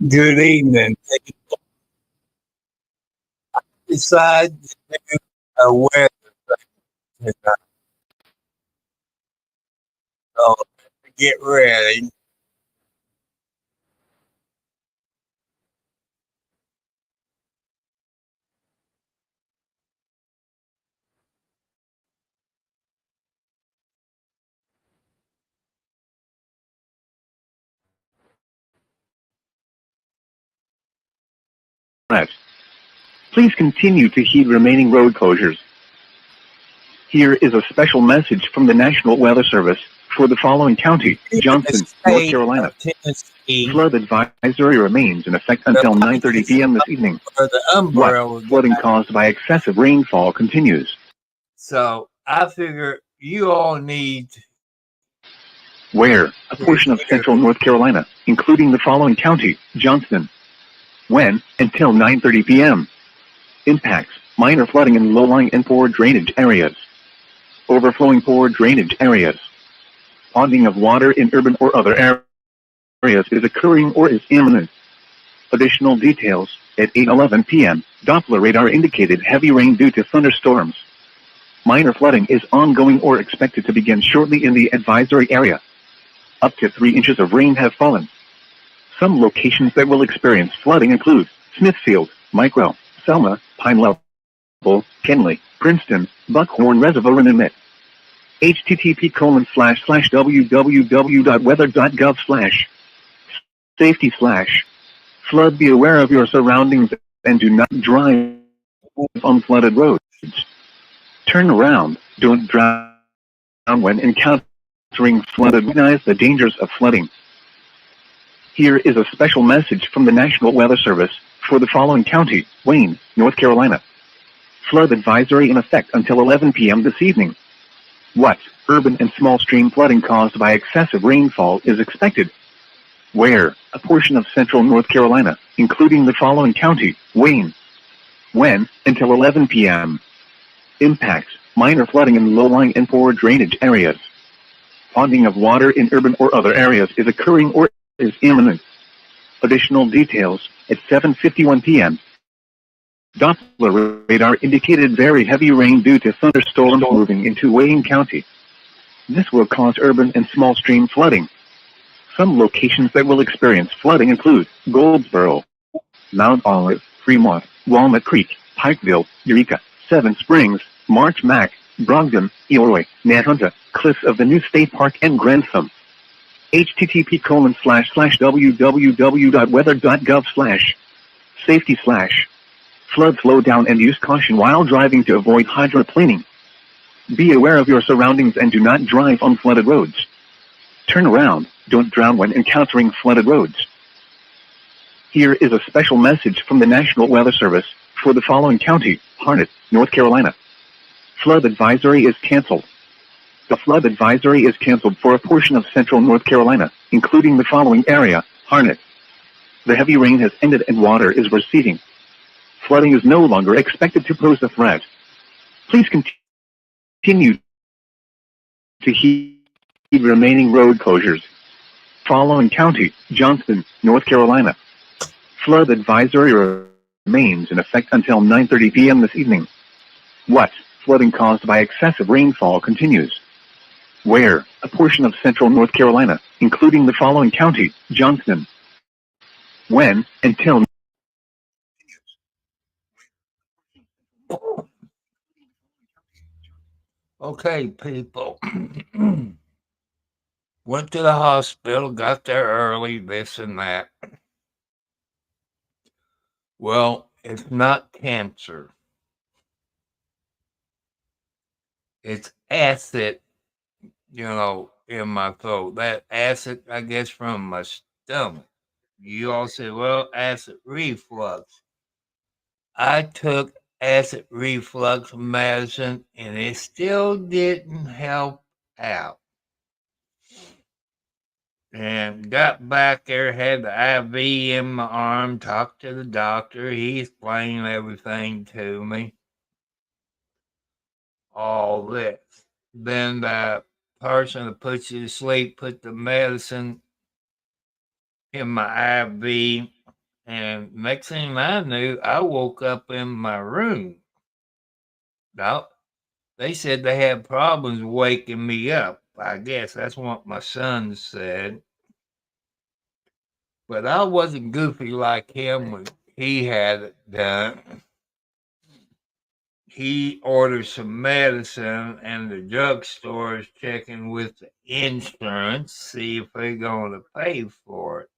Good evening. Decide to do a weather thing tonight. So get ready. Please continue to heed remaining road closures. Here is a special message from the National Weather Service for the following county: In the Johnston, North state Carolina. of Tennessee, Flood advisory remains in effect the until 9:30 license p.m. this evening. for the What? umbrella Flooding guy. caused by excessive rainfall continues. So I figure you all need Where? A to portion of hear. central North Carolina, including the following county: Johnston. When? Until 9:30 p.m. Impacts: minor flooding in low-lying and poor drainage areas. Overflowing poor drainage areas. Ponding of water in urban or other areas is occurring or is imminent. Additional details: at 8:11 p.m., Doppler radar indicated heavy rain due to thunderstorms. Minor flooding is ongoing or expected to begin shortly in the advisory area. Up to 3 inches of rain have fallen. Some locations that will experience flooding include Smithfield, Micro, Selma, Pine Level, Kenley, Princeton, Buckhorn Reservoir and Emmett. http://www.weather.gov/ safety/ flood. Be aware of your surroundings and do not drive on flooded roads. Turn around. Don't drown when encountering flooded. Recognize the dangers of flooding. Here is a special message from the National Weather Service for the following county: Wayne, North Carolina. Flood advisory in effect until 11 p.m. this evening. What? Urban and small stream flooding caused by excessive rainfall is expected. Where? A portion of central North Carolina, including the following county: Wayne. When? Until 11 p.m. Impacts: minor flooding in low-lying and poor drainage areas. Ponding of water in urban or other areas is occurring or is imminent. Additional details: at 7:51 p.m., Doppler radar indicated very heavy rain due to thunderstorms moving into Wayne County. This will cause urban and small stream flooding. Some locations that will experience flooding include Goldsboro, Mount Olive, Fremont, Walnut Creek, Pikeville, Eureka, Seven Springs, March Mac, Brogdon, Eloy, Nahunta, Cliffs of the New State Park and Grantham. http://www.weather.gov/ safety/ flood. Slow down and use caution while driving to avoid hydroplaning. Be aware of your surroundings and do not drive on flooded roads. Turn around. Don't drown when encountering flooded roads. Here is a special message from the National Weather Service for the following county: Harnett, North Carolina. Flood advisory is canceled. The flood advisory is canceled for a portion of central North Carolina, including the following area: Harnett. The heavy rain has ended and water is receding. Flooding is no longer expected to pose a threat. Please continue to heed remaining road closures. Following county: Johnston, North Carolina. Flood advisory remains in effect until 9:30 p.m. this evening. What? Flooding caused by excessive rainfall continues. Where? A portion of central North Carolina, including the following county: Johnston. When? Until. Okay, people. Went to the hospital, got there early, this and that. Well, it's not cancer. It's acid, in my throat. That acid, I guess, from my stomach. You all say, well, acid reflux. I took acid reflux medicine and it still didn't help out. And got back there, had the IV in my arm, talked to the doctor. He explained everything to me. All this. Then the person that puts you to sleep put the medicine in my IV. And next thing I knew, I woke up in my room. Now, they said they had problems waking me up. I guess that's what my son said. But I wasn't goofy like him when he had it done. He ordered some medicine, and the drugstore is checking with the insurance, see if they're going to pay for it.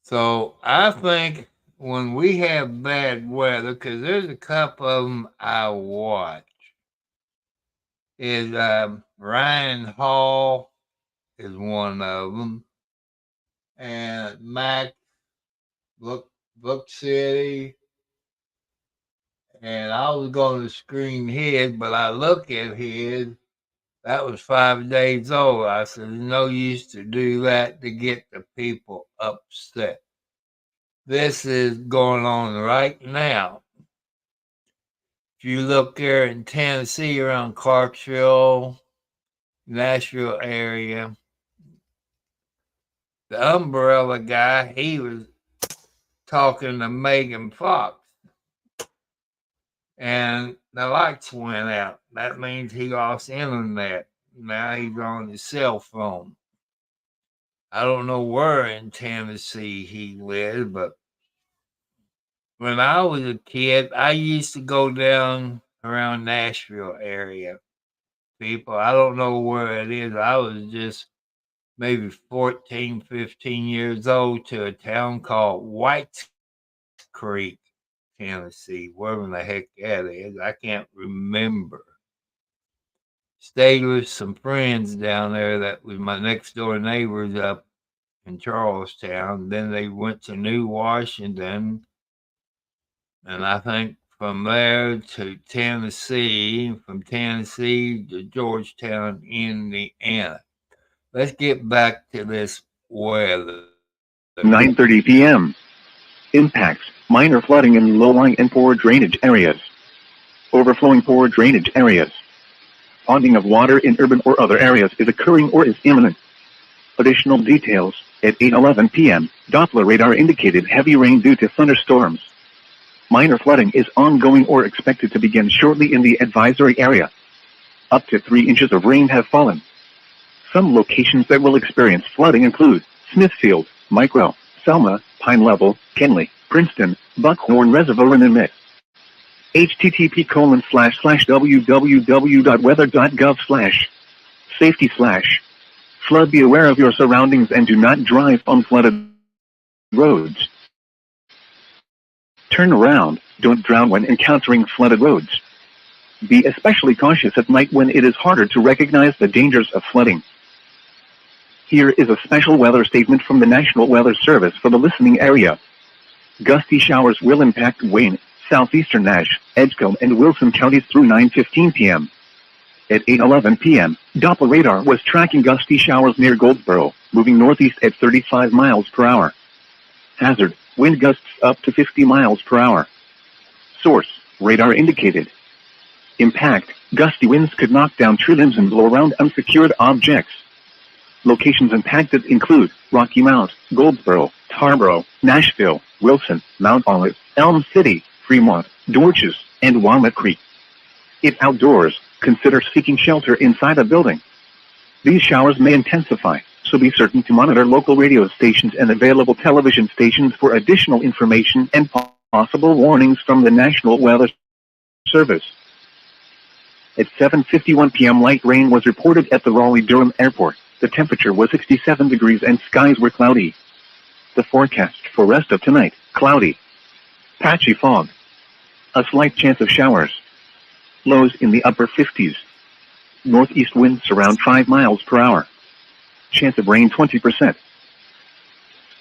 So I think when we have bad weather, because there's a couple of them I watch, is Ryan Hall is one of them, and Mac Book City. And I was going to screen his, but I look at his. That was 5 days old. I said, there's no use to do that to get the people upset. This is going on right now. If you look there in Tennessee around Clarksville, Nashville area, the umbrella guy, he was talking to Megan Fox. And the lights went out. That means he lost internet. Now he's on his cell phone. I don't know where in Tennessee he lives, but when I was a kid, I used to go down around Nashville area. People, I don't know where it is. I was just maybe 14, 15 years old to a town called White Creek, Tennessee, wherever the heck that is. I can't remember. Stayed with some friends down there that was my next door neighbors up in Charlestown. Then they went to New Washington. And I think from there to Tennessee, from Tennessee to Georgetown, Indiana. Let's get back to this weather. 9:30 p.m. Impacts: minor flooding in low-lying and poor drainage areas. Overflowing poor drainage areas. Ponding of water in urban or other areas is occurring or is imminent. Additional details: at 8:11 p.m., Doppler radar indicated heavy rain due to thunderstorms. Minor flooding is ongoing or expected to begin shortly in the advisory area. Up to 3 inches of rain have fallen. Some locations that will experience flooding include Smithfield, Micro, Selma, Pine Level, Kenley, Princeton, Buckhorn Reservoir, and the Mix. http://www.weather.gov/safety/ flood. Be aware of your surroundings and do not drive on flooded roads. Turn around, don't drown when encountering flooded roads. Be especially cautious at night when it is harder to recognize the dangers of flooding. Here is a special weather statement from the National Weather Service for the listening area. Gusty showers will impact Wayne, southeastern Nash, Edgecombe, and Wilson counties through 9:15 p.m. At 8:11 p.m., Doppler radar was tracking gusty showers near Goldsboro, moving northeast at 35 miles per hour. Hazard: wind gusts up to 50 miles per hour. Source: radar indicated. Impact: gusty winds could knock down tree limbs and blow around unsecured objects. Locations impacted include Rocky Mount, Goldsboro, Tarboro, Nashville, Wilson, Mount Olive, Elm City, Fremont, Dorches, and Walnut Creek. If outdoors, consider seeking shelter inside a building. These showers may intensify, so be certain to monitor local radio stations and available television stations for additional information and possible warnings from the National Weather Service. At 7:51 p.m. light rain was reported at the Raleigh-Durham Airport. The temperature was 67 degrees and skies were cloudy. The forecast for rest of tonight: cloudy, patchy fog, a slight chance of showers, lows in the upper 50s, northeast winds around 5 miles per hour, chance of rain 20%.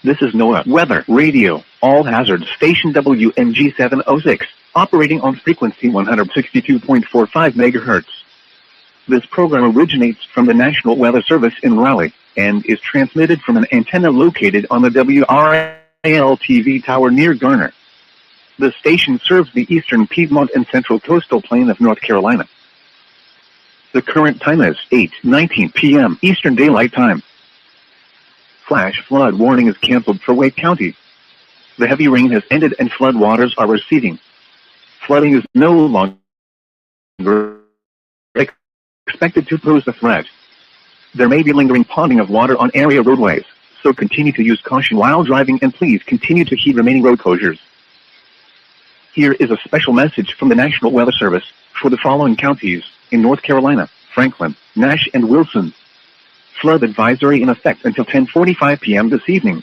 This is NOAA Weather Radio, all hazards station WMG 706, operating on frequency 162.45 MHz. This program originates from the National Weather Service in Raleigh and is transmitted from an antenna located on the WRAL-TV tower near Garner. The station serves the eastern Piedmont and central coastal plain of North Carolina. The current time is 8:19 p.m. Eastern Daylight Time. flash flood warning is canceled for Wake County. The heavy rain has ended and flood waters are receding. Flooding is no longer expected to pose a threat. There may be lingering ponding of water on area roadways, so continue to use caution while driving and please continue to heed remaining road closures. Here is a special message from the National Weather Service for the following counties in North Carolina, Franklin, Nash, and Wilson. Flood advisory in effect until 10:45 p.m. this evening.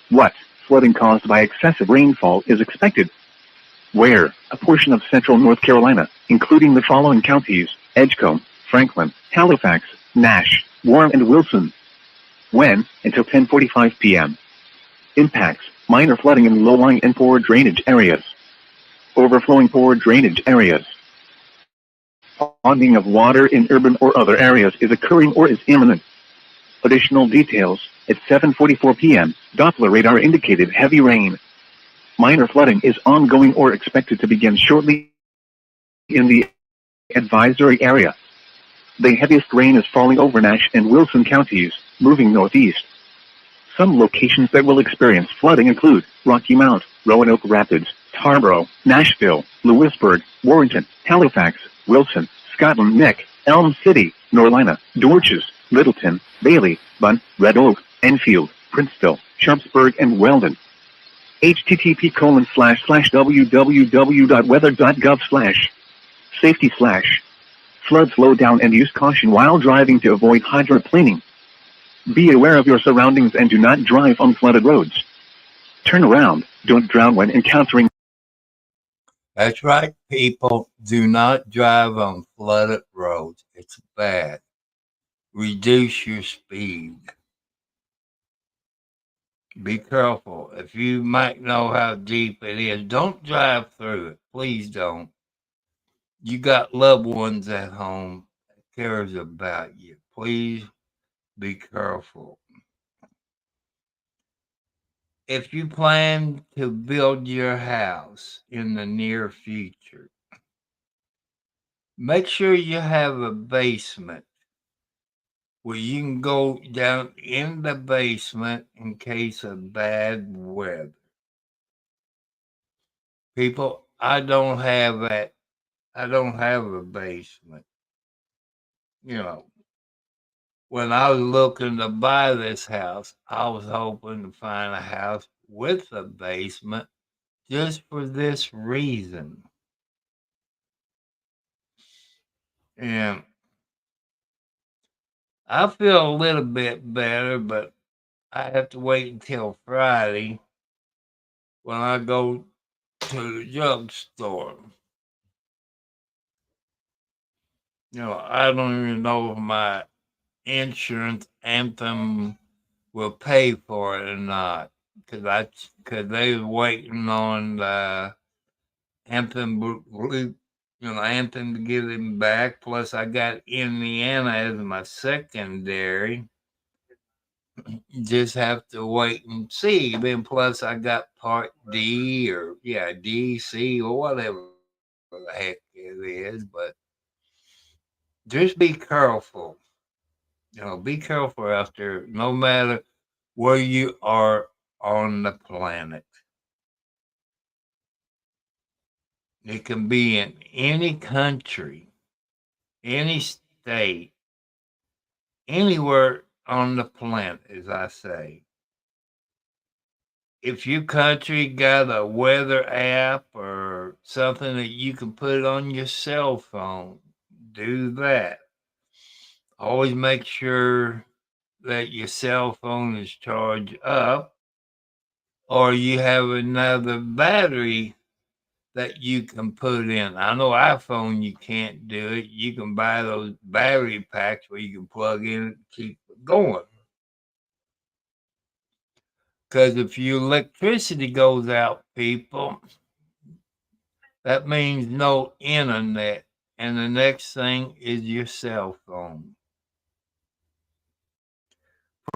What? Flooding caused by excessive rainfall is expected. Where? A portion of central North Carolina, including the following counties: Edgecombe, Franklin, Halifax, Nash, Warren, and Wilson. When? Until 10:45 p.m. Impacts: minor flooding in low-lying and poor drainage areas. Overflowing poor drainage areas. Ponding of water in urban or other areas is occurring or is imminent. Additional details: at 7:44 p.m., Doppler radar indicated heavy rain. Minor flooding is ongoing or expected to begin shortly in the advisory area. The heaviest rain is falling over Nash and Wilson counties, moving northeast. Some locations that will experience flooding include Rocky Mount, Roanoke Rapids, Tarboro, Nashville, Lewisburg, Warrenton, Halifax, Wilson, Scotland Neck, Elm City, Norlina, Dorches, Littleton, Bailey, Bunn, Red Oak, Enfield, Princeville, Sharpsburg, and Weldon. http://www.weather.gov/safety/ flood slow down and use caution while driving to avoid hydroplaning. Be aware of your surroundings and do not drive on flooded roads. Turn around. Don't drown when encountering. That's right, people. Do not drive on flooded roads. It's bad. Reduce your speed. Be careful. If you might know how deep it is, don't drive through it. Please don't. You got loved ones at home that cares about you. Please be careful. If you plan to build your house in the near future, make sure you have a basement where you can go down in the basement in case of bad weather. People, I don't have that. I don't have a basement. You know, when I was looking to buy this house, I was hoping to find a house with a basement just for this reason. And I feel a little bit better, but I have to wait until Friday when I go to the drugstore. I don't even know if my insurance Anthem will pay for it or not, because they was waiting on the Anthem, Anthem to give him back. Plus, I got Indiana as my secondary. Just have to wait and see. Then plus, I got Part D or D, C, or whatever the heck it is. But just be careful. Be careful out there, no matter where you are on the planet. It can be in any country, any state, anywhere on the planet, as I say. If your country got a weather app or something that you can put on your cell phone, do that. Always make sure that your cell phone is charged up or you have another battery that you can put in. I know iPhone you can't do it. You can buy those battery packs where you can plug in and keep it going. Because if your electricity goes out, people, that means no internet. And the next thing is your cell phone.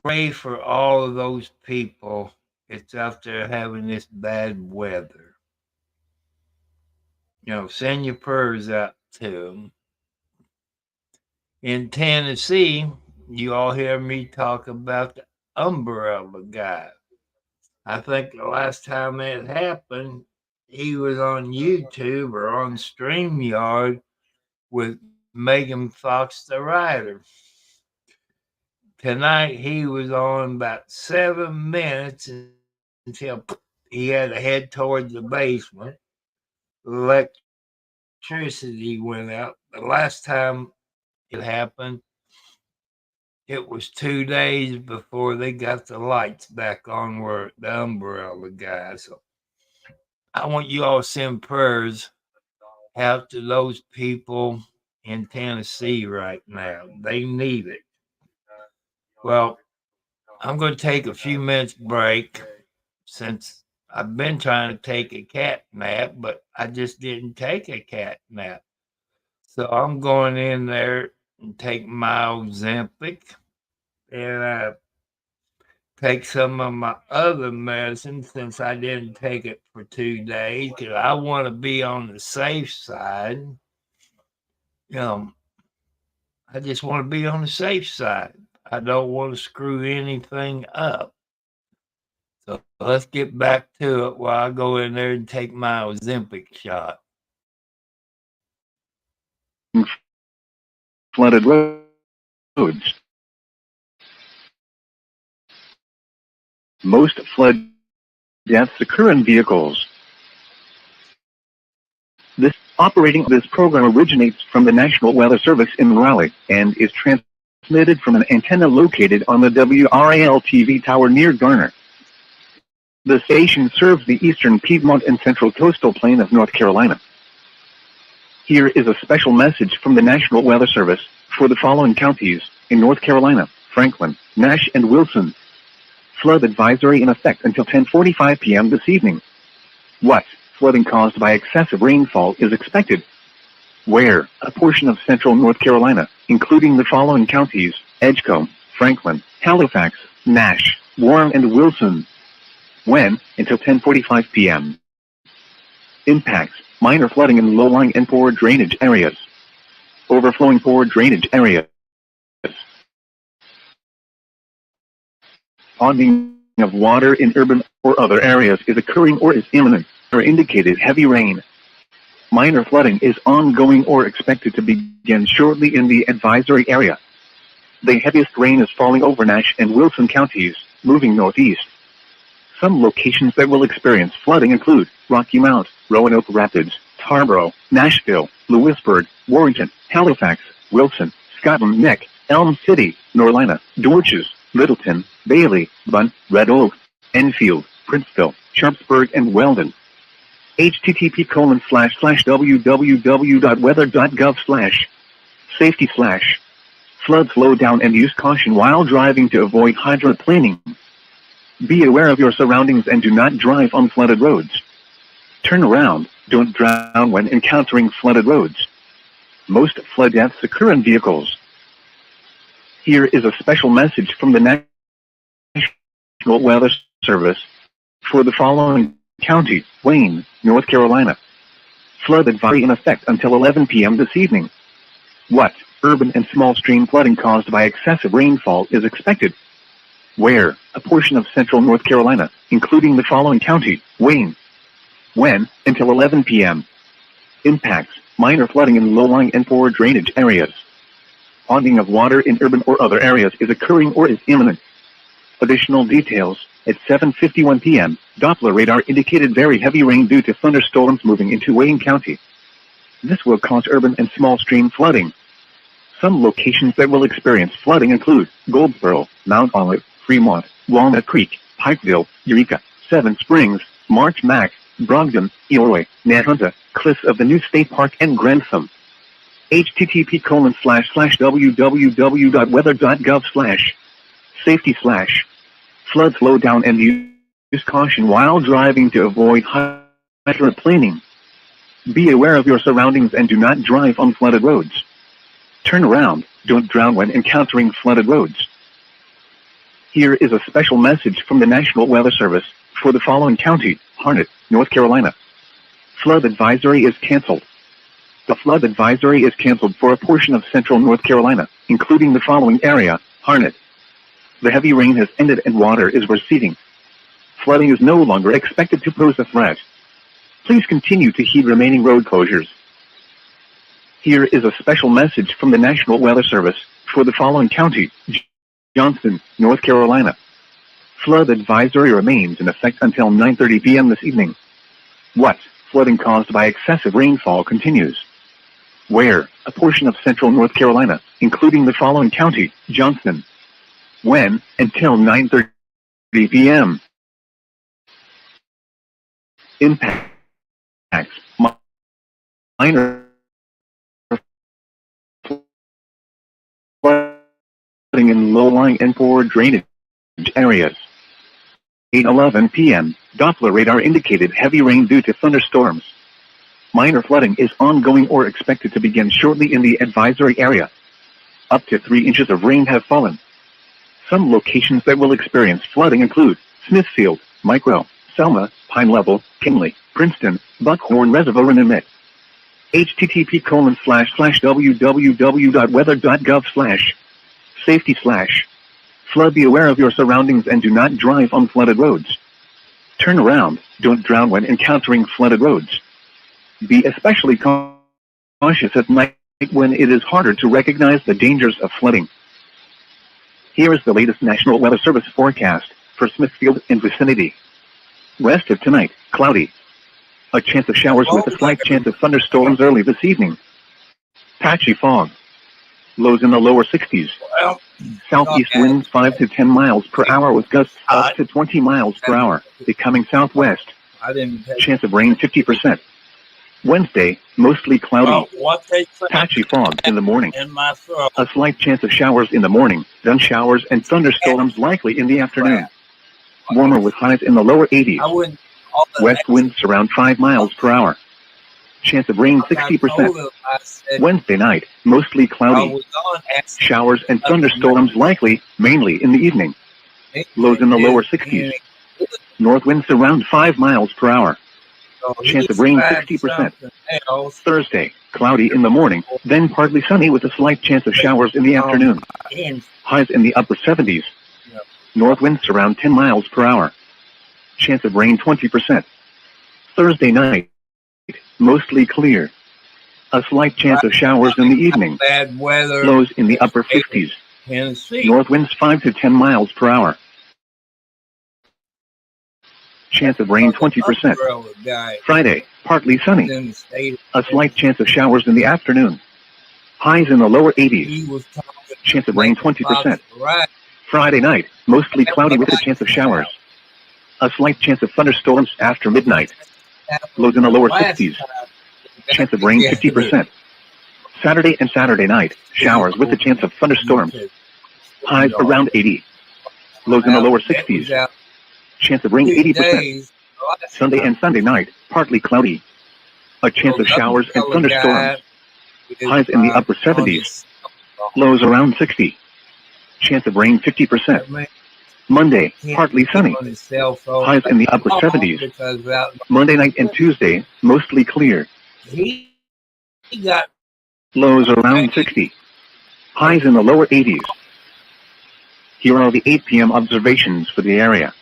Pray for all of those people that's out there having this bad weather. Send your prayers out to them. In Tennessee, you all hear me talk about the umbrella guy. I think the last time it happened, he was on YouTube or on StreamYard with Megan Fox, the writer. Tonight he was on about 7 minutes until he had to head towards the basement. Electricity went out. The last time it happened, it was 2 days before they got the lights back on where the umbrella guy. So I want you all to send prayers out to those people in Tennessee right now. They need it. Well, I'm going to take a few minutes break since I've been trying to take a cat nap, but I just didn't take a cat nap. So I'm going in there and take my Ozempic and take some of my other medicine since I didn't take it for 2 days because I want to be on the safe side. I just want to be on the safe side. I don't want to screw anything up. So let's get back to it while I go in there and take my Ozempic shot. Flooded roads. Most flood deaths occur in vehicles. Operating this program originates from the National Weather Service in Raleigh and is transmitted from an antenna located on the WRAL TV tower near Garner. The station serves the eastern Piedmont and central coastal plain of North Carolina. Here is a special message from the National Weather Service for the following counties in North Carolina: Franklin, Nash, and Wilson. Flood advisory in effect until 10:45 p.m. this evening. What? Flooding caused by excessive rainfall is expected. Where? A portion of central North Carolina, including the following counties: Edgecombe, Franklin, Halifax, Nash, Warren, and Wilson. When? Until 10:45 p.m. Impacts: minor flooding in low-lying and poor drainage areas. Overflowing poor drainage areas. Ponding of water in urban or other areas is occurring or is imminent, or indicated heavy rain. Minor flooding is ongoing or expected to begin shortly in the advisory area. The heaviest rain is falling over Nash and Wilson counties, moving northeast. Some locations that will experience flooding include Rocky Mount, Roanoke Rapids, Tarboro, Nashville, Lewisburg, Warrenton, Halifax, Wilson, Scotland Neck, Elm City, Norlina, Dorches, Littleton, Bailey, Bunn, Red Oak, Enfield, Princeville, Sharpsburg, and Weldon. http://www.weather.gov/safety/ flood slow down and use caution while driving to avoid hydroplaning. Be aware of your surroundings and do not drive on flooded roads. Turn around, don't drown when encountering flooded roads. Most flood deaths occur in vehicles. Here is a special message from the National Weather Service for the following county: Wayne, North Carolina. Flood advisory in effect until 11 p.m. this evening. What? Urban and small stream flooding caused by excessive rainfall is expected. Where? A portion of central North Carolina, including the following county: Wayne. When? Until 11 p.m. Impacts: minor flooding in low-lying and poor drainage areas. Ponding of water in urban or other areas is occurring or is imminent. Additional details: at 7:51 p.m., Doppler radar indicated very heavy rain due to thunderstorms moving into Wayne County. This will cause urban and small stream flooding. Some locations that will experience flooding include Goldsboro, Mount Olive, Fremont, Walnut Creek, Pikeville, Eureka, Seven Springs, March Mac, Brogdon, Eloy, Nahunta, Cliffs of the New State Park, and Grantham. http://www.weather.gov/safety/ flood slow down and use caution while driving to avoid hydroplaning. Be aware of your surroundings and do not drive on flooded roads. Turn around, don't drown when encountering flooded roads. Here is a special message from the National Weather Service for the following county: Harnett, North Carolina. Flood advisory is canceled. The flood advisory is canceled for a portion of central North Carolina, including the following area: Harnett, The heavy rain has ended and water is receding. Flooding is no longer expected to pose a threat. Please continue to heed remaining road closures. Here is a special message from the National Weather Service for the following county: Johnston, North Carolina. Flood advisory remains in effect until 9:30 p.m. this evening. What? Flooding caused by excessive rainfall continues. Where? A portion of central North Carolina, including the following county: Johnston. When? Until 9:30 p.m. Impacts. Minor flooding in low-lying and poor drainage areas. 8:11 p.m. Doppler radar indicated heavy rain due to thunderstorms. Minor flooding is ongoing or expected to begin shortly in the advisory area. Up to 3 inches of rain have fallen. Some locations that will experience flooding include Smithfield, Micro, Selma, Pine Level, Kinley, Princeton, Buckhorn Reservoir and Emmett. http://www.weather.gov/safety/ Flood. Be aware of your surroundings and do not drive on flooded roads. Turn around, don't drown when encountering flooded roads. Be especially cautious at night when it is harder to recognize the dangers of flooding. Here is the latest National Weather Service forecast for Smithfield and vicinity. Rest of tonight, cloudy. A chance of showers with a slight chance of thunderstorms early this evening. Patchy fog. Lows in the lower 60s. Southeast winds 5 to 10 miles per hour with gusts up to 20 miles per hour, becoming southwest. Chance of rain 50%. Wednesday, mostly cloudy. Patchy fog in the morning. A slight chance of showers in the morning, then showers and thunderstorms likely in the afternoon. Warmer with highs in the lower 80s. West winds around 5 miles per hour. Chance of rain 60%. Wednesday night, mostly cloudy. Showers and thunderstorms likely, mainly in the evening. Lows in the lower 60s. North winds around 5 miles per hour. Chance of rain 60%. Thursday, cloudy in the morning, then partly sunny with a slight chance of showers in the afternoon. Highs in the upper 70s. North winds around 10 miles per hour. Chance of rain 20%. Thursday night, mostly clear. A slight chance of showers in the evening. Bad weather. Lows in the upper 50s. Tennessee. North winds 5 to 10 miles per hour. Chance of rain 20%. Friday, partly sunny. A slight chance of showers in the afternoon. Highs in the lower 80s. Chance of rain 20%. Friday night, mostly cloudy with a chance of showers. A slight chance of thunderstorms after midnight. Lows in the lower 60s. Chance of rain 50%. Saturday and Saturday night, showers with a chance of thunderstorms. Highs around 80. Lows in the lower 60s. Chance of rain 80%. Sunday and Sunday night, partly cloudy. A chance of showers and thunderstorms. Highs in the upper 70s. Lows around 60. Chance of rain 50%. Monday, partly sunny. Highs in the upper 70s. Monday night and Tuesday, mostly clear. Lows around 60. Highs in the lower 80s. Here are the 8 p.m. observations for the area.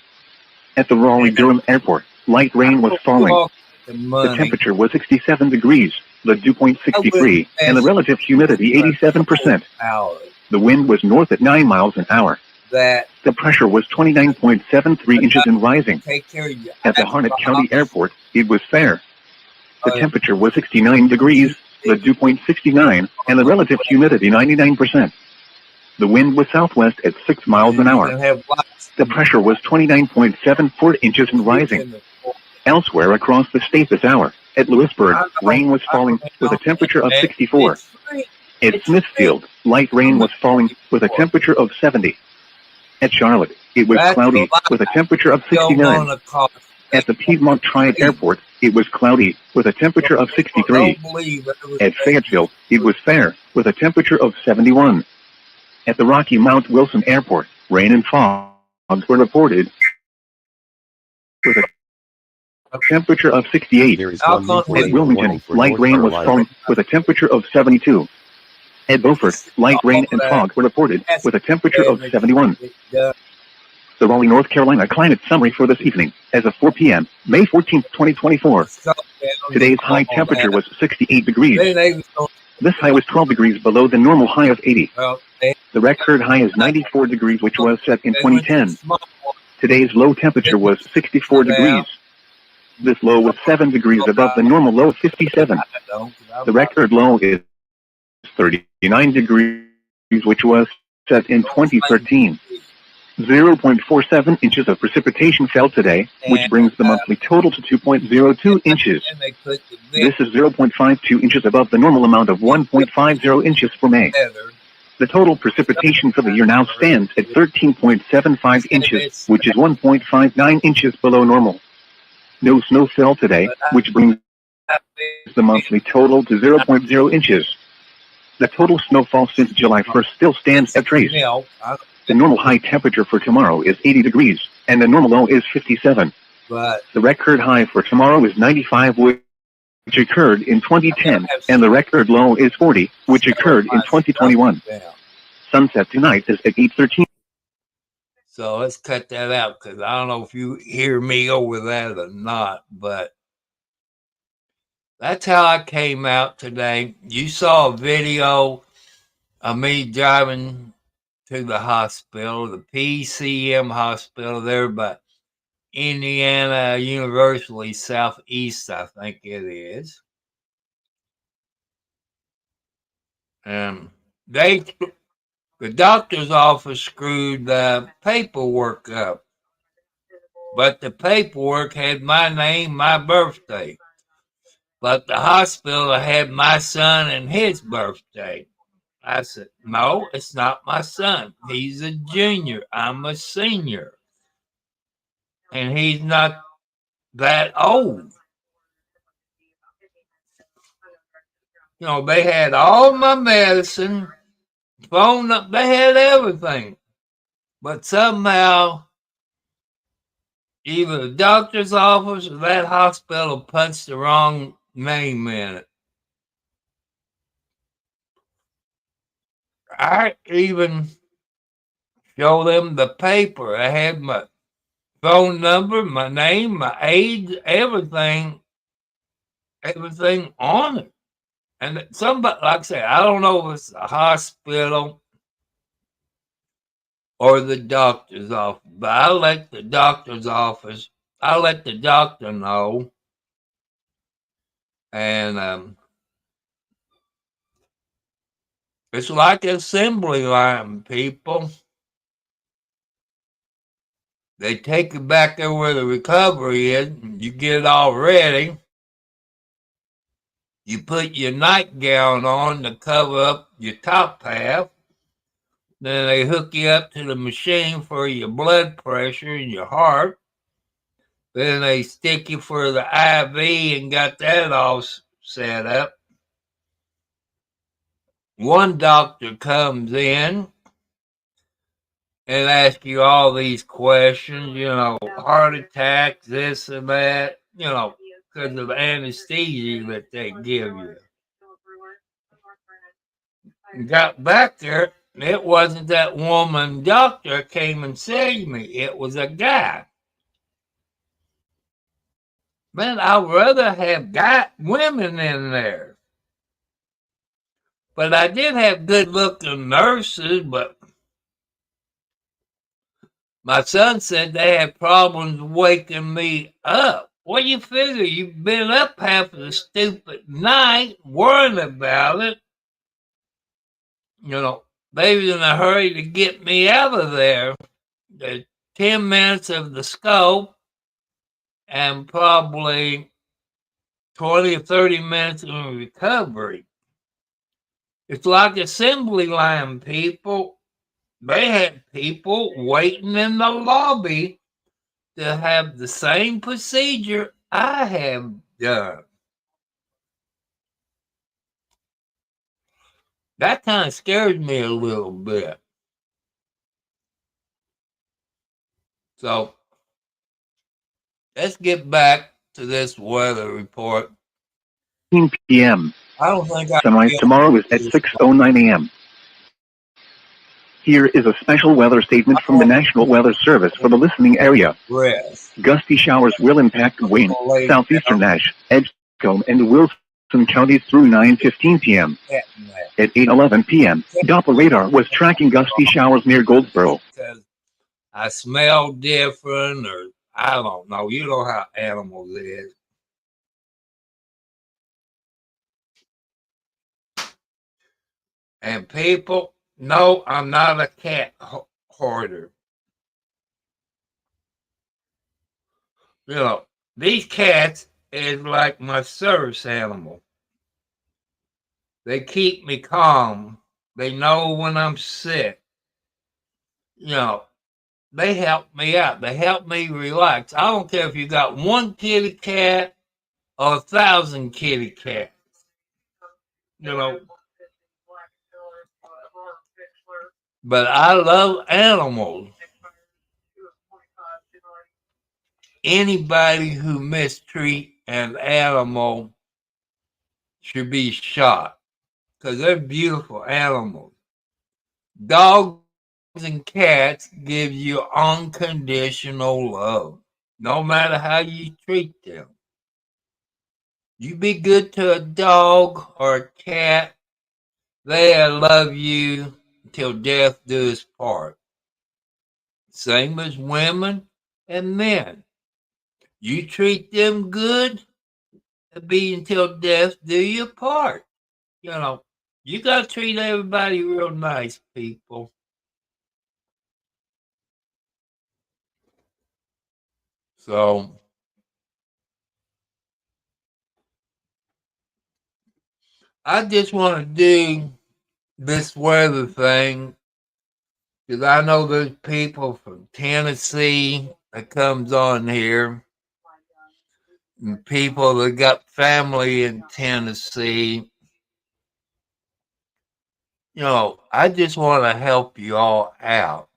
At the Raleigh-Durham Airport, light rain was falling. The temperature was 67 degrees, the dew point 63, and the relative humidity 87%. The wind was north at 9 miles an hour. The pressure was 29.73 inches and rising. At the Harnett County Airport, it was fair. The temperature was 69 degrees, the dew point 69, and the relative humidity 99%. The wind was southwest at 6 miles an hour. The pressure was 29.74 inches and rising. Elsewhere across the state this hour, at Lewisburg, rain was falling with a temperature of 64. At Smithfield, light rain was falling with a temperature of 70. At Charlotte, it was cloudy with a temperature of 69. At the Piedmont Triad Airport, it was cloudy with a temperature of 63. At Fayetteville, it was fair with a temperature of 71. At the Rocky Mount Wilson Airport, rain and fog were reported with a temperature of 68. At Wilmington, light rain was falling with a temperature of 72. At Beaufort, light rain and fog were reported with a temperature of 71. The Raleigh, North Carolina climate summary for this evening, as of 4 p.m., May 14, 2024. Today's high temperature was 68 degrees. This high was 12 degrees below the normal high of 80. The record high is 94 degrees, which was set in 2010. Today's low temperature was 64 degrees. This low was 7 degrees above the normal low of 57. The record low is 39 degrees, which was set in 2013. 0.47 inches of precipitation fell today, which brings the monthly total to 2.02 inches. This is 0.52 inches above the normal amount of 1.50 inches for May. The total precipitation for the year now stands at 13.75 inches, which is 1.59 inches below normal. No snow fell today, which brings the monthly total to 0.0 inches. The total snowfall since July 1st still stands at trace. The normal high temperature for tomorrow is 80 degrees, and the normal low is 57. The record high for tomorrow is 95, which occurred in 2010, and the record low is 40, which occurred in 2021. Sunset tonight is at 8:13. So let's cut that out, because I don't know if you hear me over that or not, but that's how I came out today. You saw a video of me driving to the hospital, the PCM hospital there by Indiana University Southeast, I think it is. The doctor's office screwed the paperwork up, but the paperwork had my name, my birthday. But the hospital had my son and his birthday. I said, no, it's not my son. He's a junior. I'm a senior. And he's not that old. You know, they had all my medicine, phone up, they had everything. But somehow, either the doctor's office or that hospital punched the wrong name in it. I even showed them the paper. I had my phone number, my name, my age, everything on it. And somebody, like I say, I don't know if it's a hospital or the doctor's office, but I let the doctor's office, I let the doctor know. And it's like assembly line, people. They take you back there where the recovery is. You get it all ready. You put your nightgown on to cover up your top half. Then they hook you up to the machine for your blood pressure and your heart. Then they stick you for the IV and got that all set up. One doctor comes in and asks you all these questions, you know, heart attacks, this and that, you know, because of the anesthesia that they give you. Got back there, it wasn't that woman doctor came and saved me. It was a guy. Man, I'd rather have women in there. But I did have good-looking nurses, but my son said they had problems waking me up. What do you figure? You've been up half of the stupid night worrying about it. You know, they was in a hurry to get me out of there. The 10 minutes of the scope and probably 20 or 30 minutes in recovery. It's like assembly line, people. They had people waiting in the lobby to have the same procedure I have done. That kind of scares me a little bit. So let's get back to this weather report. 10 p.m. I don't think I Semis feel tomorrow is at this 6:09 a.m. Here is a special weather statement from the National Weather Service for the listening area. rest. Gusty showers will impact Wayne, Lay southeastern down Nash, Edgecombe, and Wilson counties through 9:15 p.m. at night. At 8:11 p.m., Doppler radar was tracking gusty showers near Goldsboro. Because I smell different, or I don't know. You know how animals is. And people, no, I'm not a cat hoarder. You know, these cats is like my service animal. They keep me calm. They know when I'm sick. You know, they help me out. They help me relax. I don't care if you got one kitty cat or 1,000 kitty cats. You know, but I love animals. Anybody who mistreat an animal should be shot because they're beautiful animals. Dogs and cats give you unconditional love, no matter how you treat them. You be good to a dog or a cat, they'll love you until death do us part. Same as women and men. You treat them good, it'll be until death do you part. You know, you gotta treat everybody real nice, people. So I just want to do this weather thing because I know there's people from Tennessee that comes on here, and people that got family in Tennessee. You know, I just want to help you all out.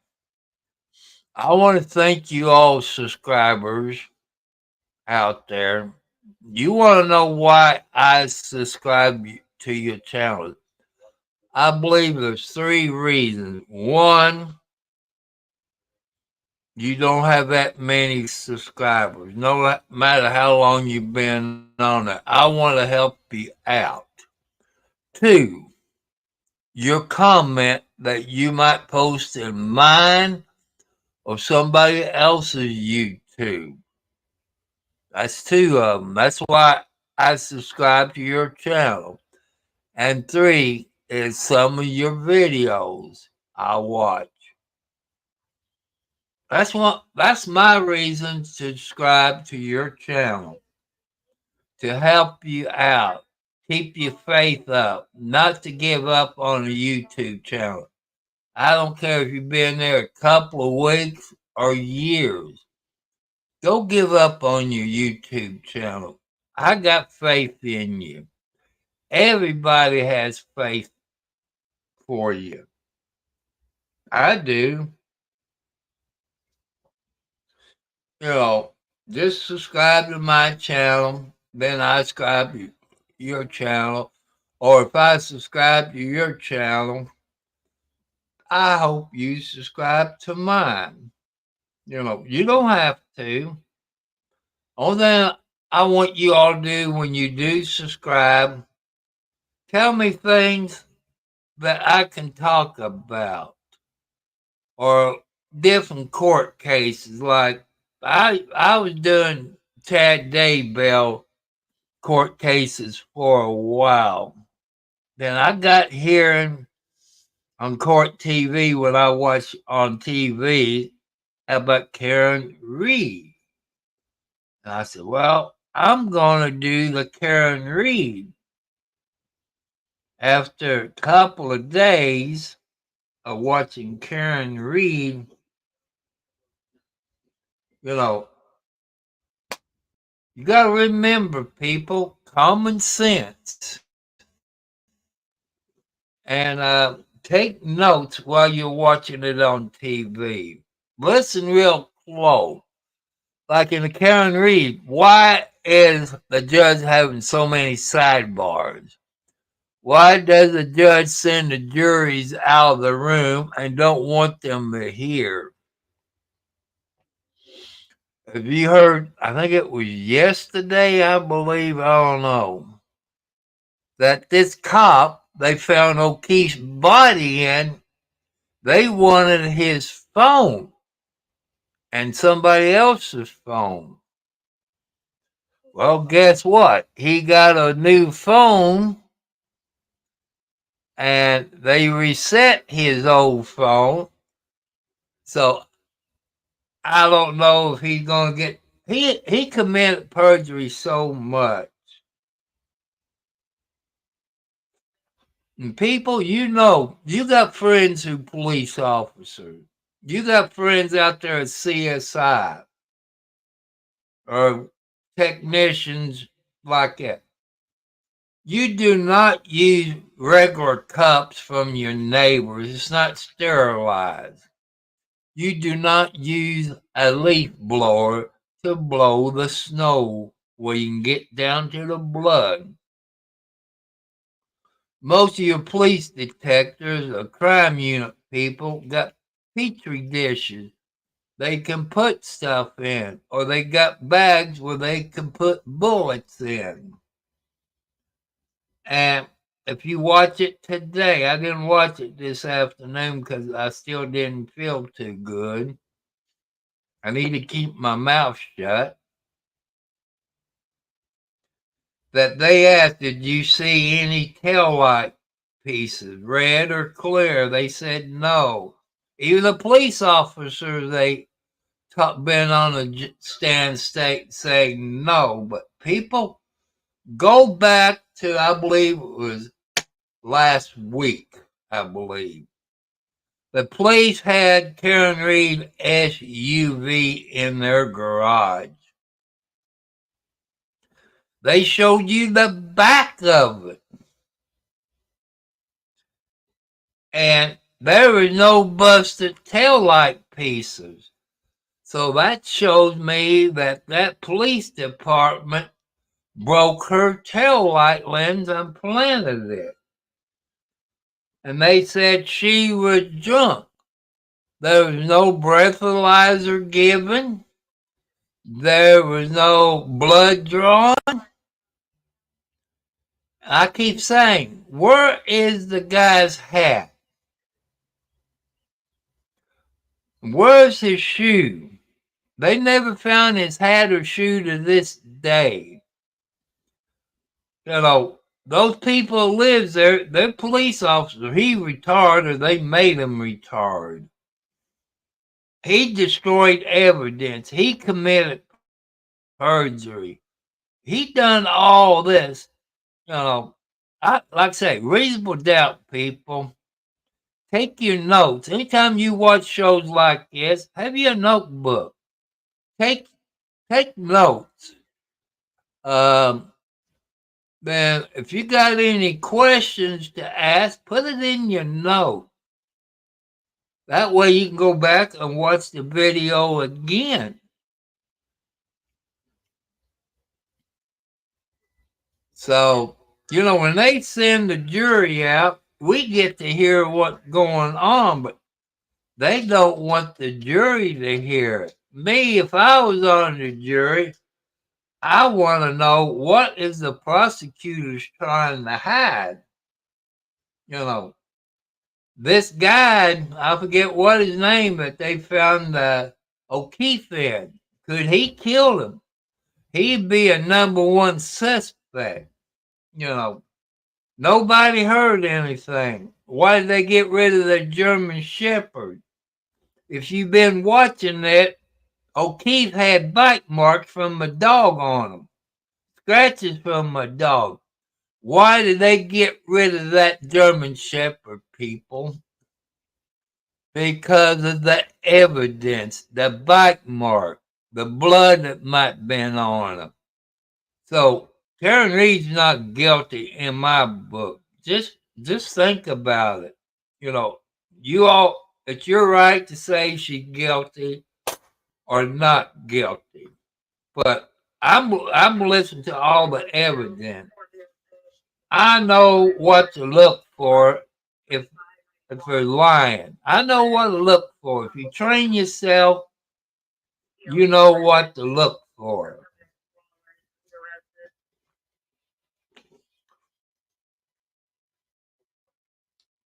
I want to thank you all subscribers out there. You want to know why I subscribe to your channel? I believe there's 3 reasons. One, you don't have that many subscribers, no matter how long you've been on it. I want to help you out. 2, your comment that you might post in mine or somebody else's YouTube. That's 2 of them. That's why I subscribe to your channel. And 3 is some of your videos I watch. That's my reason to subscribe to your channel. To help you out. Keep your faith up. Not to give up on a YouTube channel. I don't care if you've been there a couple of weeks or years. Don't give up on your YouTube channel. I got faith in you. Everybody has faith for you. I do. You know, just subscribe to my channel, then I subscribe to your channel. Or if I subscribe to your channel, I hope you subscribe to mine. You know, you don't have to. Only thing I want you all to do when you do subscribe, tell me things that I can talk about. Or different court cases. Like I was doing Chad Daybell court cases for a while. Then I got hearing on court TV when I watch on TV about Karen Reed. And I said, well, I'm going to do the Karen Reed. After a couple of days of watching Karen Reed, you know, you got to remember, people, common sense. And take notes while you're watching it on TV. Listen real close. Like in the Karen Reed, why is the judge having so many sidebars? Why does the judge send the juries out of the room and don't want them to hear? Have you heard? I think it was yesterday, I believe, I don't know, that this cop, they found O'Keefe's body in, they wanted his phone and somebody else's phone. Well, guess what? He got a new phone and they reset his old phone. So I don't know if he's gonna get he committed perjury so much. And people, you know, you got friends who police officers. You got friends out there at CSI or technicians like that. You do not use regular cups from your neighbors. It's not sterilized. You do not use a leaf blower to blow the snow where you can get down to the blood. Most of your police detectives or crime unit people got petri dishes they can put stuff in, or they got bags where they can put bullets in. And if you watch it today, I didn't watch it this afternoon because I still didn't feel too good. I need to keep my mouth shut. That they asked, did you see any taillight pieces, red or clear? They said no. Even the police officers, they been on the stand state saying no. But people, go back to, I believe it was last week, I believe. The police had Karen Reed SUV in their garage. They showed you the back of it. And there was no busted taillight pieces. So that shows me that that police department broke her taillight lens and planted it. And they said she was drunk. There was no breathalyzer given. There was no blood drawn. I keep saying, where is the guy's hat? Where's his shoe? They never found his hat or shoe to this day. You know, those people who lives there, they're police officers. He retired or they made him retired. He destroyed evidence. He committed perjury. He done all this. You know, like I say, reasonable doubt, people. Take your notes. Anytime you watch shows like this, have your notebook. Take notes. Then if you got any questions to ask, put it in your note. That way you can go back and watch the video again. So, you know, when they send the jury out, we get to hear what's going on, but they don't want the jury to hear it. Me, if I was on the jury, I want to know what is the prosecutors trying to hide. You know, this guy, I forget what his name, but they found O'Keefe in. Could he kill him? He'd be a number one suspect. You know, nobody heard anything. Why did they get rid of the German Shepherd? If you've been watching that, O'Keefe had bite marks from a dog on him, scratches from a dog. Why did they get rid of that German Shepherd, people? Because of the evidence, the bite mark, the blood that might have been on him. So Karen Reed's not guilty in my book. Just think about it. You know, you all, it's your right to say she's guilty or not guilty. But I'm listening to all the evidence. I know what to look for if we're lying. I know what to look for. If you train yourself, you know what to look for.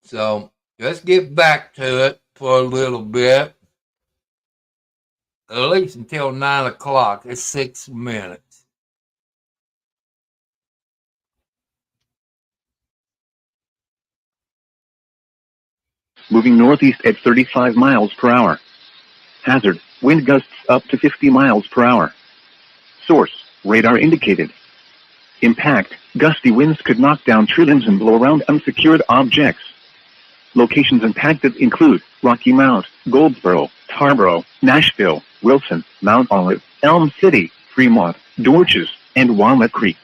So let's get back to it for a little bit. At least until 9 o'clock. It's 6 minutes. Moving northeast at 35 miles per hour. Hazard, wind gusts up to 50 miles per hour. Source, radar indicated. Impact, gusty winds could knock down tree limbs and blow around unsecured objects. Locations impacted include Rocky Mount, Goldsboro, Tarboro, Nashville, Wilson, Mount Olive, Elm City, Fremont, Dorches, and Walnut Creek.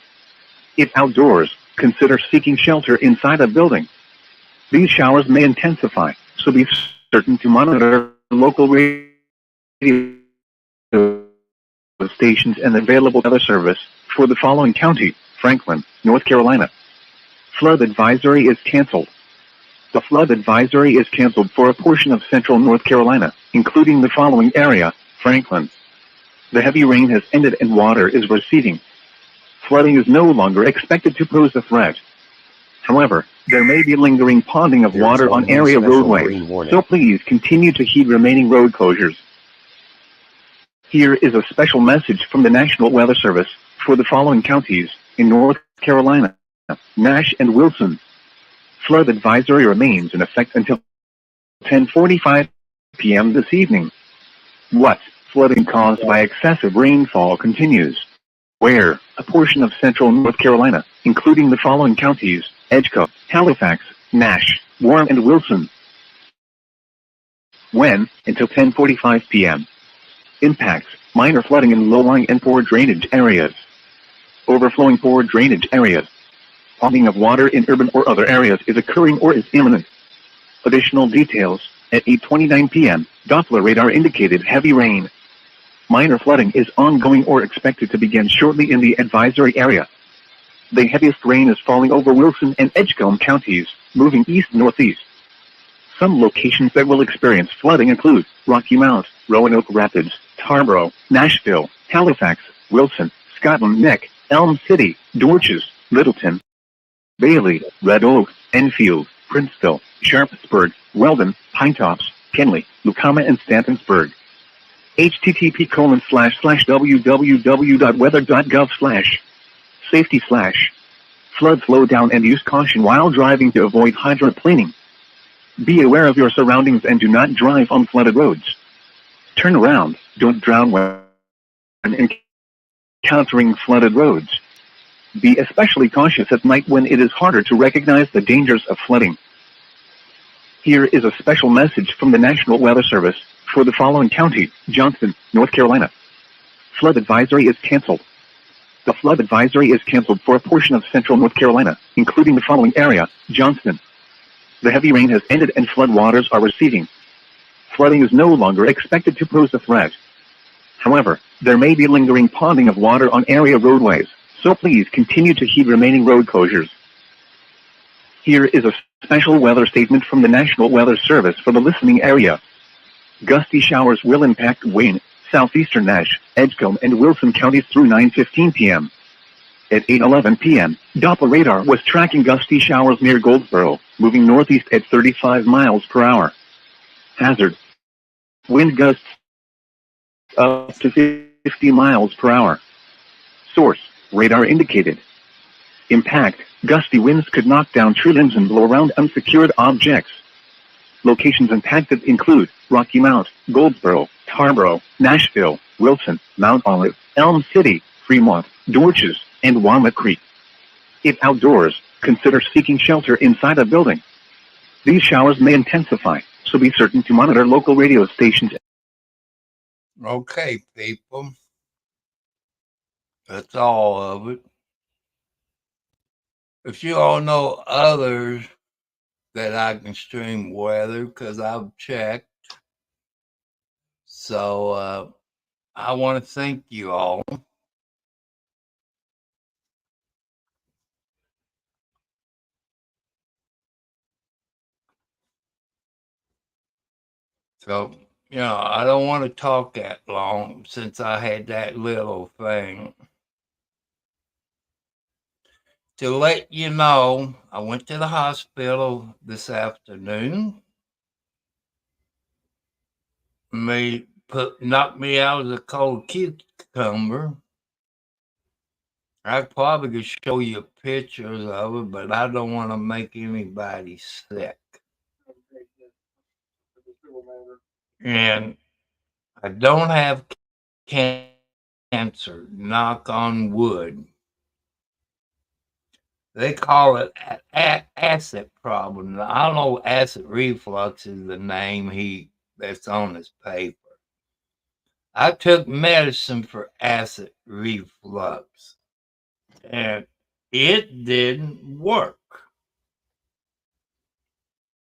If outdoors, consider seeking shelter inside a building. These showers may intensify, so be certain to monitor local radio stations and available weather service for the following county: Franklin, North Carolina. Flood advisory is canceled. The flood advisory is canceled for a portion of central North Carolina, including the following area: Franklin. The heavy rain has ended and water is receding. Flooding is no longer expected to pose a threat. However, there may be lingering ponding of water on area roadways, so please continue to heed remaining road closures. Here is a special message from the National Weather Service for the following counties in North Carolina: Nash and Wilson. Flood advisory remains in effect until 10:45 p.m. this evening. What? Flooding caused by excessive rainfall continues. Where? A portion of central North Carolina, including the following counties: Edgecombe, Halifax, Nash, Warren, and Wilson. When? Until 10:45 p.m. Impacts: minor flooding in low-lying and poor drainage areas. Overflowing poor drainage areas. Ponding of water in urban or other areas is occurring or is imminent. Additional details: at 8:29 p.m., Doppler radar indicated heavy rain. Minor flooding is ongoing or expected to begin shortly in the advisory area. The heaviest rain is falling over Wilson and Edgecombe counties, moving east-northeast. Some locations that will experience flooding include Rocky Mount, Roanoke Rapids, Tarboro, Nashville, Halifax, Wilson, Scotland Neck, Elm City, Dorches, Littleton, Bailey, Red Oak, Enfield, Princeville, Sharpsburg, Weldon, Pinetops, Kenly, Lucama, and Stantonsburg. http://www.weather.gov/safety/ flood slow down and use caution while driving to avoid hydroplaning. Be aware of your surroundings and do not drive on flooded roads. Turn around, don't drown when encountering flooded roads. Be especially cautious at night when it is harder to recognize the dangers of flooding. Here is a special message from the National Weather Service for the following county: Johnston, North Carolina. Flood advisory is canceled. The flood advisory is canceled for a portion of central North Carolina, including the following area: Johnston. The heavy rain has ended and flood waters are receding. Flooding is no longer expected to pose a threat. However, there may be lingering ponding of water on area roadways, so please continue to heed remaining road closures. Here is a special weather statement from the National Weather Service for the listening area. Gusty showers will impact Wayne, southeastern Nash, Edgecombe, and Wilson counties through 9:15 p.m. At 8:11 p.m., Doppler radar was tracking gusty showers near Goldsboro, moving northeast at 35 miles per hour. Hazard: wind gusts up to 50 miles per hour. Source: radar indicated. Impact: gusty winds could knock down tree limbs and blow around unsecured objects. Locations impacted include Rocky Mount, Goldsboro, Tarboro, Nashville, Wilson, Mount Olive, Elm City, Fremont, Dorches, and Walnut Creek. If outdoors, consider seeking shelter inside a building. These showers may intensify, so be certain to monitor local radio stations. Okay, people. That's all of it. If you all know others that I can stream weather, because I've checked. So I want to thank you all. So, I don't want to talk that long since I had that little thing. To let you know, I went to the hospital this afternoon. Knocked me out of the cold cucumber. I probably could show you pictures of it, but I don't want to make anybody sick. And I don't have cancer, knock on wood. They call it acid problem. I don't know. Acid reflux is the name that's on his paper. I took medicine for acid reflux, and it didn't work.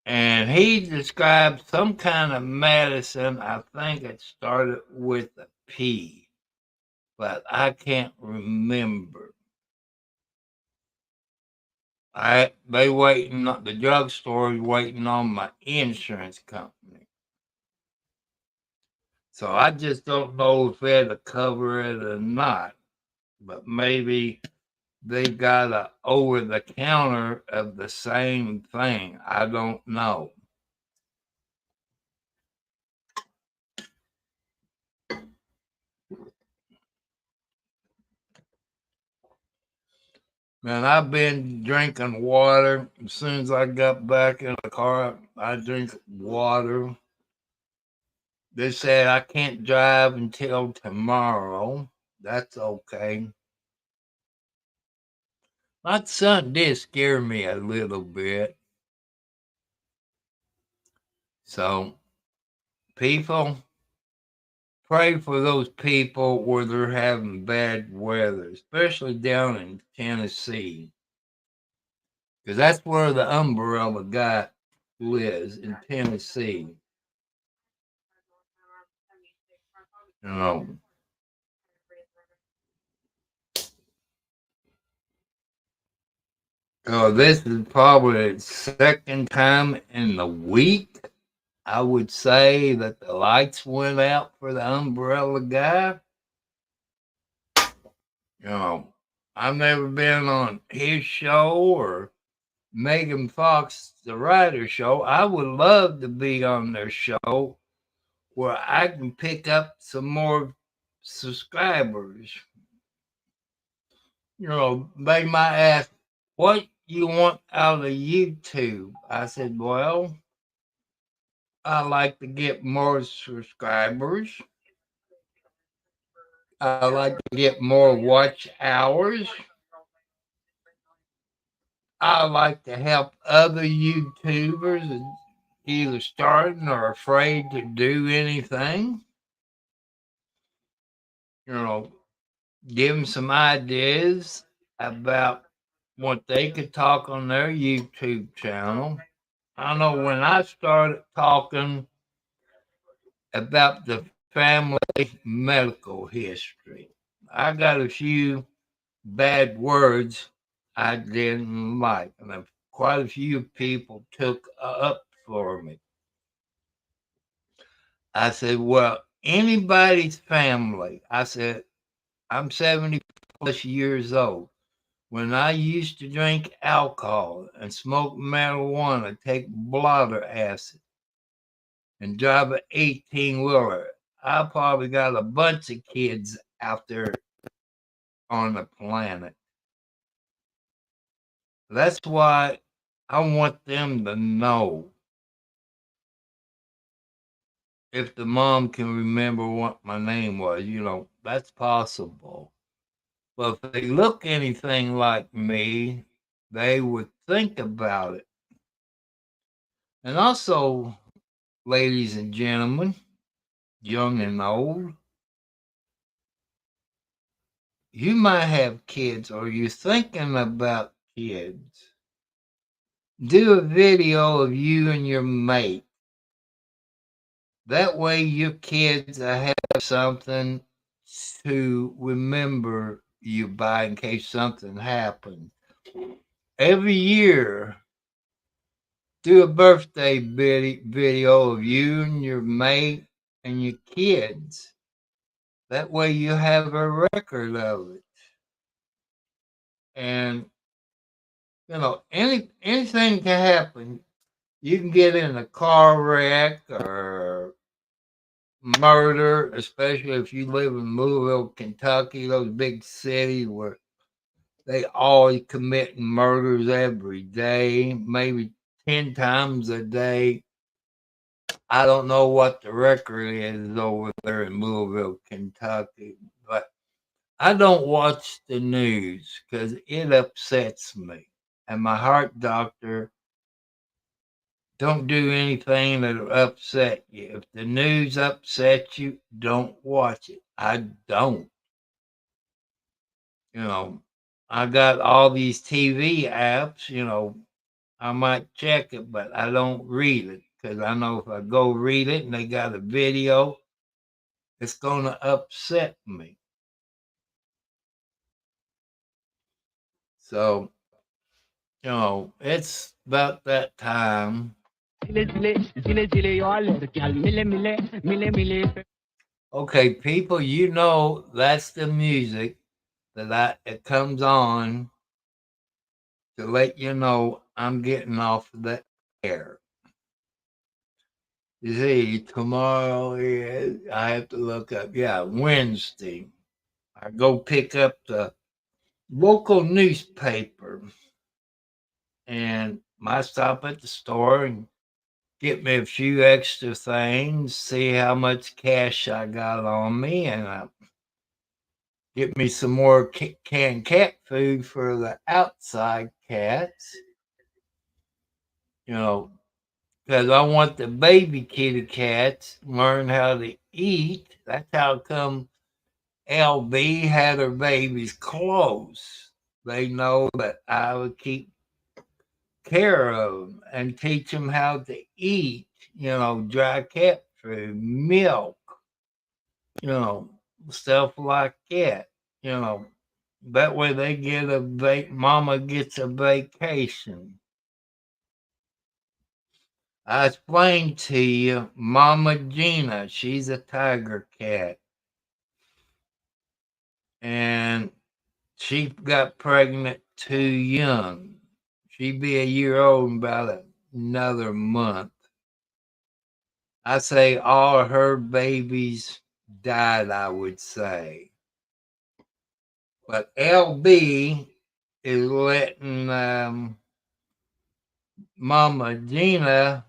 And he described some kind of medicine. I think it started with a P, but I can't remember. The drugstore is waiting on my insurance company. So I just don't know if they'll cover it or not. But maybe they got a over the counter of the same thing. I don't know. Man, I've been drinking water. As soon as I got back in the car, I drink water. They said I can't drive until tomorrow. That's okay. My son did scare me a little bit. So, people, pray for those people where they're having bad weather, especially down in Tennessee. Because that's where the umbrella guy lives, in Tennessee. You know. This is probably the second time in the week I would say that the lights went out for the umbrella guy. I've never been on his show or Megan Fox, the writer show. I would love to be on their show where I can pick up some more subscribers. They might ask, what you want out of YouTube? I said, well, I like to get more subscribers. I like to get more watch hours. I like to help other YouTubers either starting or afraid to do anything. Give them some ideas about what they could talk on their YouTube channel. I know when I started talking about the family medical history, I got a few bad words I didn't like, and quite a few people took up for me. I said, well, anybody's family. I said, I'm 70 plus years old. When I used to drink alcohol and smoke marijuana, take blotter acid, and drive an 18-wheeler, I probably got a bunch of kids out there on the planet. That's why I want them to know. If the mom can remember what my name was, that's possible. But if they look anything like me, they would think about it. And also, ladies and gentlemen, young and old, you might have kids or you're thinking about kids. Do a video of you and your mate. That way your kids have something to remember you by in case something happens. Every year, do a birthday video of you and your mate and your kids. That way you have a record of it. And anything can happen. You can get in a car wreck or murder, especially if you live in Louisville, Kentucky, those big cities where they always committing murders every day, maybe 10 times a day. I don't know what the record is over there in Louisville, Kentucky, but I don't watch the news because it upsets me. And my heart doctor don't do anything that'll upset you. If the news upsets you, don't watch it. I don't. You know, I got all these TV apps, I might check it, but I don't read it because I know if I go read it and they got a video, it's going to upset me. So, it's about that time. Okay, people, that's the music it comes on to let you know I'm getting off the air. You see, tomorrow is, I have to look up, Wednesday. I go pick up the local newspaper and I stop at the store and get me a few extra things, see how much cash I got on me, and get me some more canned cat food for the outside cats. Because I want the baby kitty cats learn how to eat. That's how come LB had her babies close. They know that I would keep care of them and teach them how to eat, dry cat food, milk, you know, stuff like that, you know. That way they get mama gets a vacation. I explained to you, Mama Gina, she's a tiger cat. And she got pregnant too young. She'd be a year old in about another month. I say all her babies died, I would say. But LB is letting Mama Gina,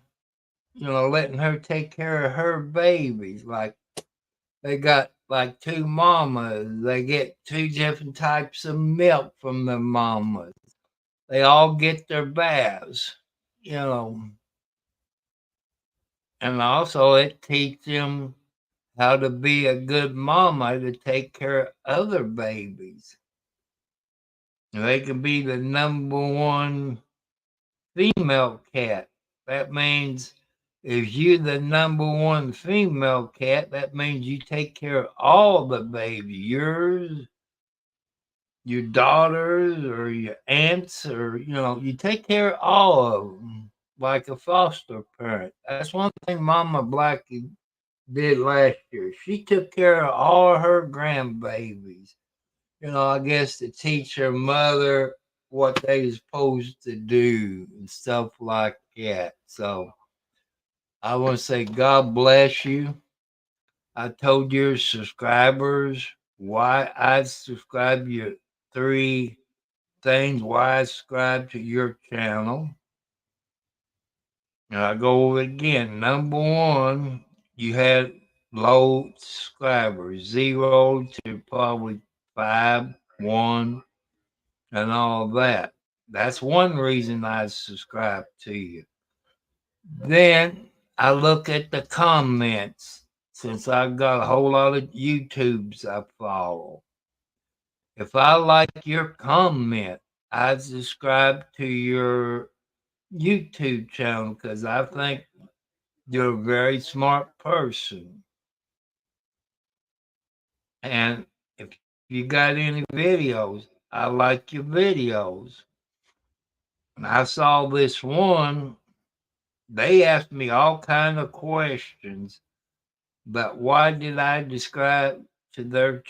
letting her take care of her babies. Like they got like two mamas. They get two different types of milk from the mamas. They all get their baths, and also it teaches them how to be a good mama to take care of other babies. They can be the number one female cat. That means if you're the number one female cat, that means you take care of all the babies, yours, your daughters, or your aunts, or, you take care of all of them like a foster parent. That's one thing Mama Blackie did last year. She took care of all her grandbabies. I guess to teach her mother what they supposed to do and stuff like that. So I want to say God bless you. I told your subscribers why I subscribe you 3 things why I subscribe to your channel. And I go over it again. Number one, you had low subscribers, 0 to probably 5, 1, and all that. That's one reason I subscribe to you. Then I look at the comments since I've got a whole lot of YouTubes I follow. If I like your comment, I subscribe to your YouTube channel because I think you're a very smart person. And if you got any videos, I like your videos. And I saw this one they asked me all kind of questions, but why did I subscribe to their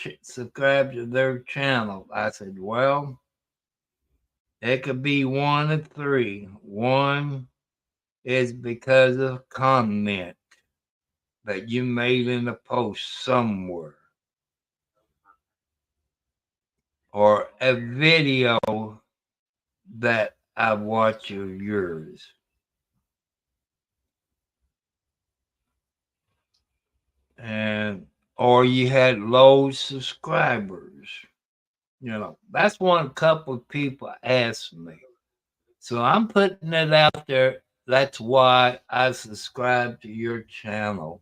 channel? I said, well, it could be one of three. One is because of comment that you made in a post somewhere, or a video that I watch of yours. And or you had low subscribers. That's one couple of people asked me. So I'm putting it out there. That's why I subscribe to your channel.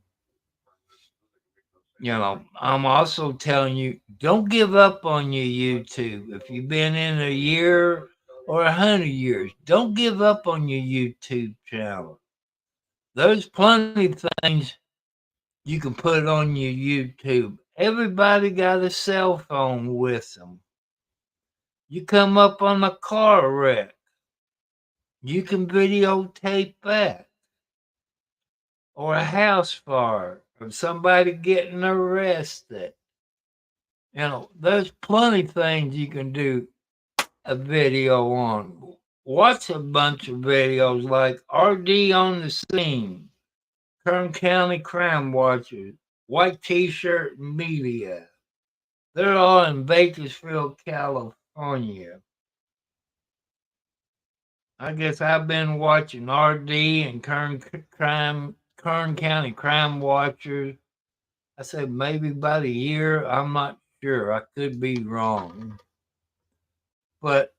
I'm also telling you, don't give up on your YouTube. If you've been in a year or 100 years, don't give up on your YouTube channel. There's plenty of things you can put on your YouTube. Everybody got a cell phone with them. You come up on a car wreck, you can videotape that. Or a house fire, or somebody getting arrested. There's plenty of things you can do a video on. Watch a bunch of videos like RD on the Scene, Kern County Crime Watchers, White T-Shirt Media. They're all in Bakersfield, California. I guess I've been watching RD and Kern County Crime Watchers. I said maybe about a year. I'm not sure. I could be wrong. But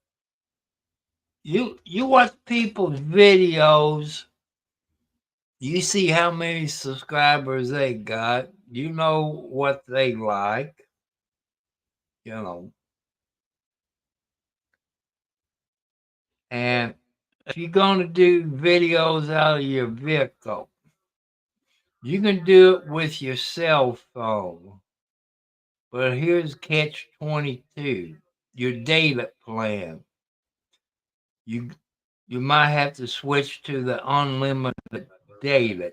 you watch people's videos, you see how many subscribers they got, you know what they like, And if you're going to do videos out of your vehicle, you can do it with your cell phone. But here's catch 22, your data plan. You might have to switch to the unlimited data.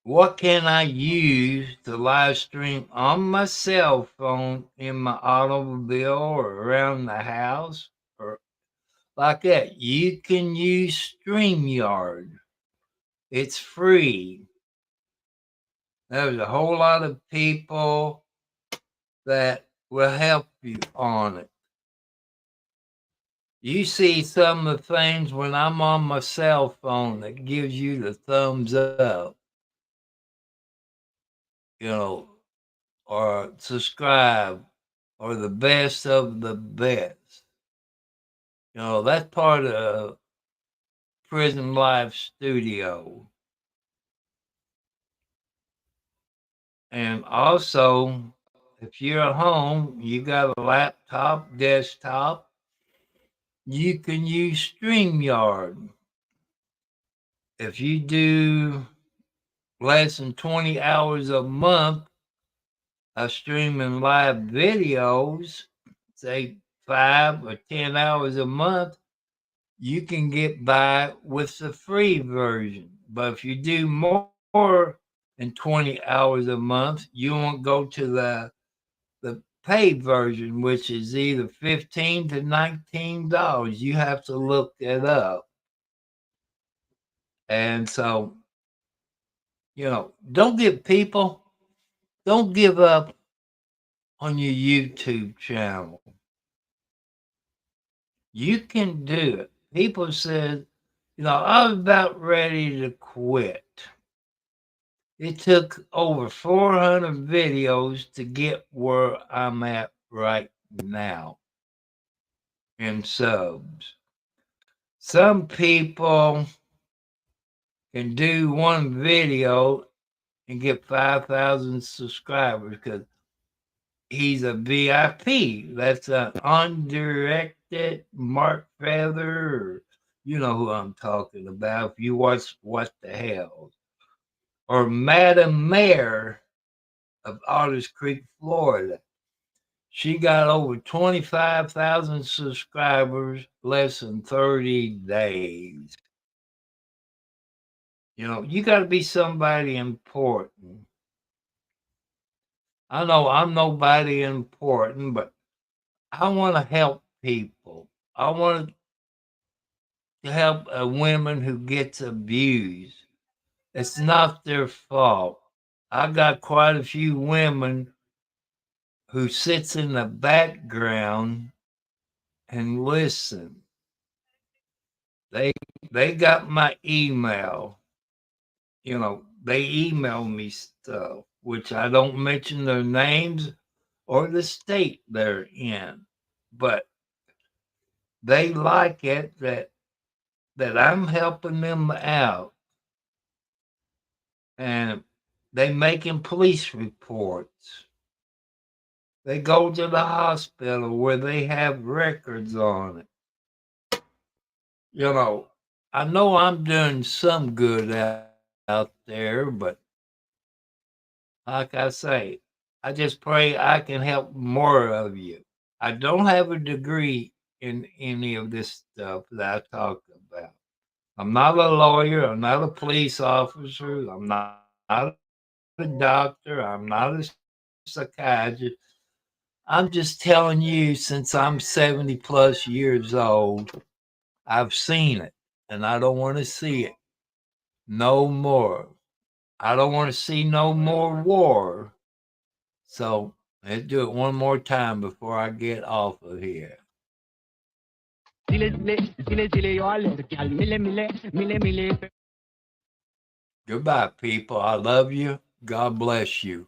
What can I use to live stream on my cell phone, in my automobile, or around the house, or like that? You can use StreamYard. It's free. There's a whole lot of people that will help you on it. You see some of the things when I'm on my cell phone that gives you the thumbs up, or subscribe, or the best of the best. That's part of Prison Life Studio. And also, if you're at home, you got a laptop, desktop, you can use StreamYard. If you do less than 20 hours a month of streaming live videos, say 5 or 10 hours a month, you can get by with the free version. But if you do more than 20 hours a month, you won't go to the paid version, which is either $15 to $19. You have to look it up. And so, don't give up on your YouTube channel. You can do it. People said, I was about ready to quit. It took over 400 videos to get where I'm at right now in subs. Some people can do one video and get 5,000 subscribers because he's a VIP. That's an undirected Mark Feather. You know who I'm talking about if you watch What the Hell. Or Madam Mayor of Otters Creek, Florida. She got over 25,000 subscribers less than 30 days. You know, you got to be somebody important. I know I'm nobody important, but I want to help people. I want to help a woman who gets abused. It's not their fault. I got quite a few women who sits in the background and listen. They got my email. You know, they email me stuff, which I don't mention their names or the state they're in, but they like it that I'm helping them out, and they making police reports. They go to the hospital where they have records on it. You know I'm doing some good out there, but like I say, I just pray I can help more of you. I don't have a degree in any of this stuff that I talk about. I'm not a lawyer. I'm not a police officer. I'm not a doctor. I'm not a psychiatrist. I'm just telling you, since I'm 70 plus years old, I've seen it and I don't want to see it no more. I don't want to see no more war. So let's do it one more time before I get off of here. Goodbye, people. I love you. God bless you.